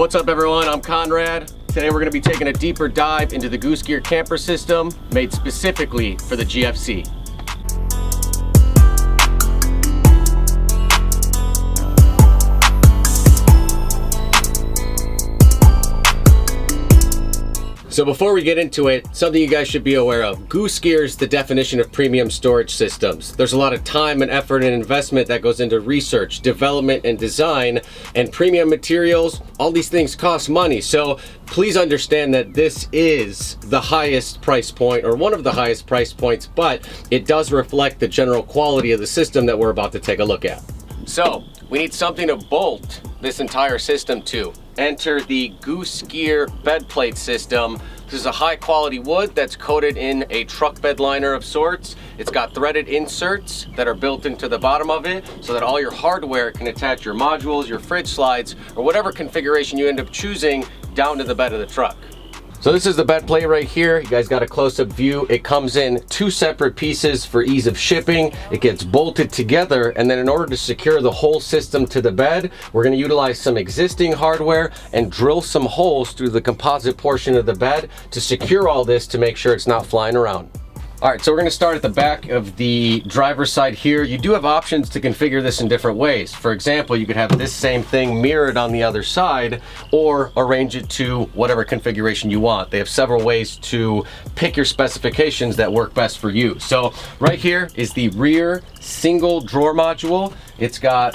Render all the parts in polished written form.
What's up everyone, I'm Conrad. Today we're going to be taking a deeper dive into the Goose Gear Camper System made specifically for the GFC. So before we get into it, something you guys should be aware of. Goose Gear is the definition of premium storage systems. There's a lot of time and effort and investment that goes into research, development, and design, and premium materials. All these things cost money. So please understand that this is the highest price point, or one of the highest price points, but it does reflect the general quality of the system that we're about to take a look at. So we need something to bolt this entire system to. Enter the Goose Gear Bed Plate system. This is a high quality wood that's coated in a truck bed liner of sorts. It's got threaded inserts that are built into the bottom of it so that all your hardware can attach your modules, your fridge slides, or whatever configuration you end up choosing down to the bed of the truck. So this is the bed plate right here. You guys got a close-up view. It comes in two separate pieces for ease of shipping. It gets bolted together, and then in order to secure the whole system to the bed, we're going to utilize some existing hardware and drill some holes through the composite portion of the bed to secure all this to make sure it's not flying around. All right, so we're going to start at the back of the driver's side here. You do have options to configure this in different ways. For example, you could have this same thing mirrored on the other side, or arrange it to whatever configuration you want. They have several ways to pick your specifications that work best for you. So right here is the rear single drawer module. It's got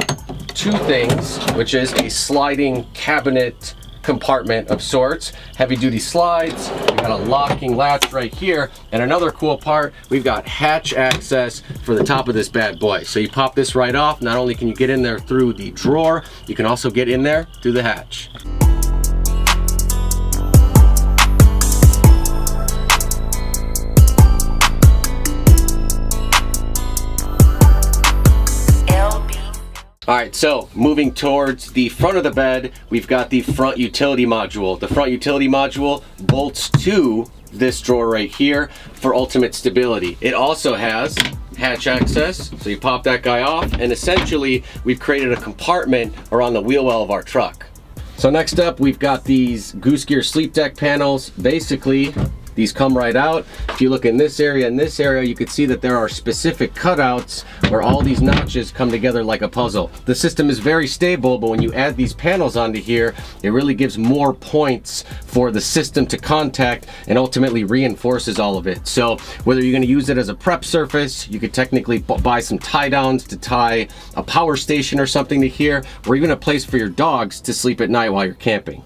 two things, which is a sliding cabinet compartment of sorts, heavy duty slides, we've got a locking latch right here, and another cool part, we've got hatch access for the top of this bad boy. So you pop this right off. Not only can you get in there through the drawer, you can also get in there through the hatch. All right, so moving towards the front of the bed, we've got the front utility module. The front utility module bolts to this drawer right here for ultimate stability. It also has hatch access, so you pop that guy off, and essentially we've created a compartment around the wheel well of our truck. So next up, we've got these Goose Gear sleep deck panels. Basically, these come right out. If you look in this area and this area, you can see that there are specific cutouts where all these notches come together like a puzzle. The system is very stable, but when you add these panels onto here, it really gives more points for the system to contact and ultimately reinforces all of it. So whether you're gonna use it as a prep surface, you could technically buy some tie downs to tie a power station or something to here, or even a place for your dogs to sleep at night while you're camping.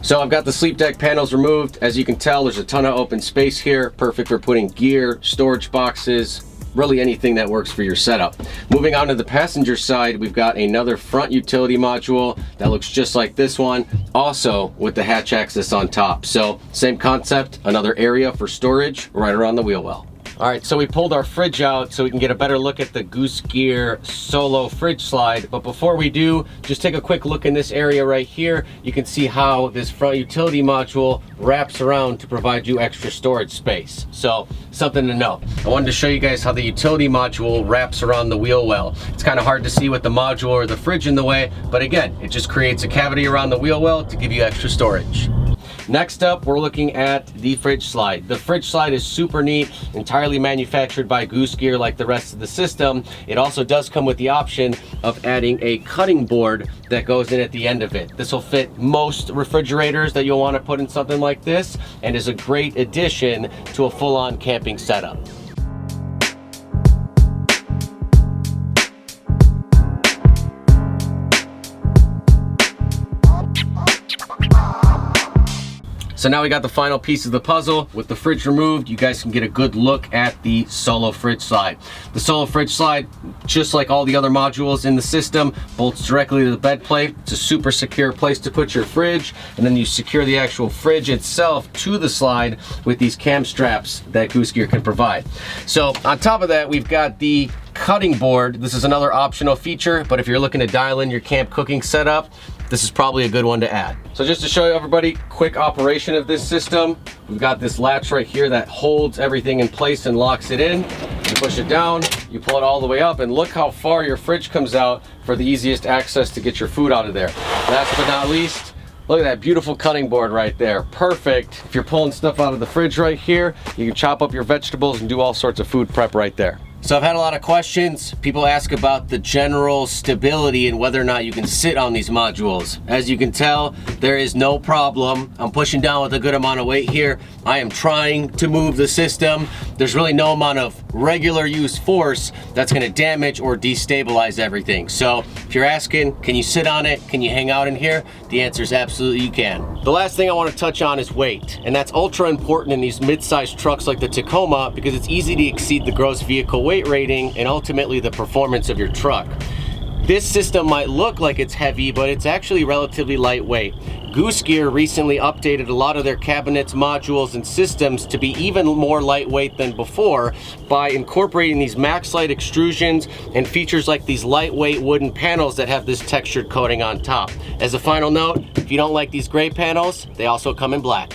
So I've got the sleep deck panels removed. As you can tell, there's a ton of open space here, perfect for putting gear, storage boxes, really anything that works for your setup. Moving on to the passenger side, we've got another front utility module that looks just like this one, also with the hatch access on top. So same concept, another area for storage right around the wheel well. All right, so we pulled our fridge out so we can get a better look at the Goose Gear Solo fridge slide. But before we do, just take a quick look in this area right here. You can see how this front utility module wraps around to provide you extra storage space. So something to know. I wanted to show you guys how the utility module wraps around the wheel well. It's kind of hard to see with the module or the fridge in the way, but again, it just creates a cavity around the wheel well to give you extra storage. Next up, we're looking at the fridge slide. The fridge slide is super neat, entirely manufactured by Goose Gear like the rest of the system. It also does come with the option of adding a cutting board that goes in at the end of it. This will fit most refrigerators that you'll want to put in something like this, and is a great addition to a full-on camping setup. So now we got the final piece of the puzzle. With the fridge removed, you guys can get a good look at the Solo fridge slide. The Solo fridge slide, just like all the other modules in the system, bolts directly to the bed plate. It's a super secure place to put your fridge, and then you secure the actual fridge itself to the slide with these cam straps that Goose Gear can provide. So on top of that, we've got the cutting board. This is another optional feature, but if you're looking to dial in your camp cooking setup, this is probably a good one to add. So just to show you everybody, quick operation of this system. We've got this latch right here that holds everything in place and locks it in. You push it down, you pull it all the way up, and look how far your fridge comes out for the easiest access to get your food out of there. Last but not least, look at that beautiful cutting board right there. Perfect. If you're pulling stuff out of the fridge right here, you can chop up your vegetables and do all sorts of food prep right there. So I've had a lot of questions. People ask about the general stability and whether or not you can sit on these modules. As you can tell, there is no problem. I'm pushing down with a good amount of weight here. I am trying to move the system. There's really no amount of regular use force that's gonna damage or destabilize everything. So if you're asking, can you sit on it? Can you hang out in here? The answer is absolutely you can. The last thing I wanna touch on is weight. And that's ultra important in these mid-sized trucks like the Tacoma because it's easy to exceed the gross vehicle weight rating and ultimately the performance of your truck. This system might look like it's heavy, but it's actually relatively lightweight. Goose Gear recently updated a lot of their cabinets, modules, and systems to be even more lightweight than before by incorporating these MaxLite extrusions and features like these lightweight wooden panels that have this textured coating on top. As a final note, if you don't like these gray panels, they also come in black.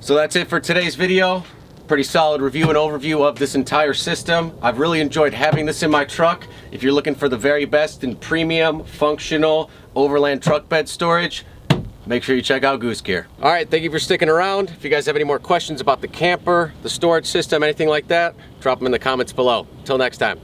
So that's it for today's video. Pretty solid review and overview of this entire system. I've really enjoyed having this in my truck. If you're looking for the very best in premium, functional, overland truck bed storage, make sure you check out Goose Gear. All right, thank you for sticking around. If you guys have any more questions about the camper, the storage system, anything like that, drop them in the comments below. Till next time.